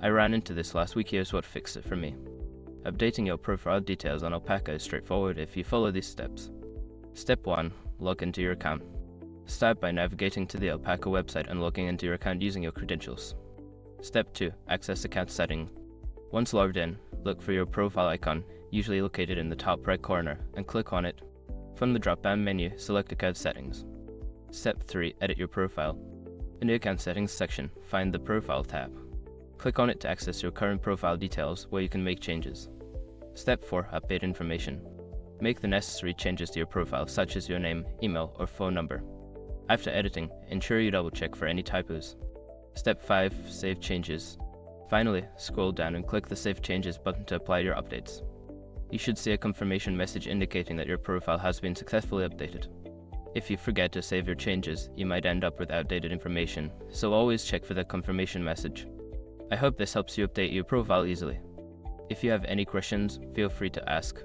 I ran into this last week. Here's what fixed it for me. Updating your profile details on Alpaca is straightforward if you follow these steps. Step 1. Log into your account. Start by navigating to the Alpaca website and logging into your account using your credentials. Step 2. Access account setting. Once logged in, look for your profile icon, usually located in the top right corner, and click on it. From the drop-down menu, select Account Settings. Step 3. Edit your profile. In the Account Settings section, find the Profile tab. Click on it to access your current profile details, where you can make changes. Step 4. Update information. Make the necessary changes to your profile, such as your name, email, or phone number. After editing, ensure you double-check for any typos. Step 5. Save changes. Finally, scroll down and click the Save Changes button to apply your updates. You should see a confirmation message indicating that your profile has been successfully updated. If you forget to save your changes, you might end up with outdated information, so always check for the confirmation message. I hope this helps you update your profile easily. If you have any questions, feel free to ask.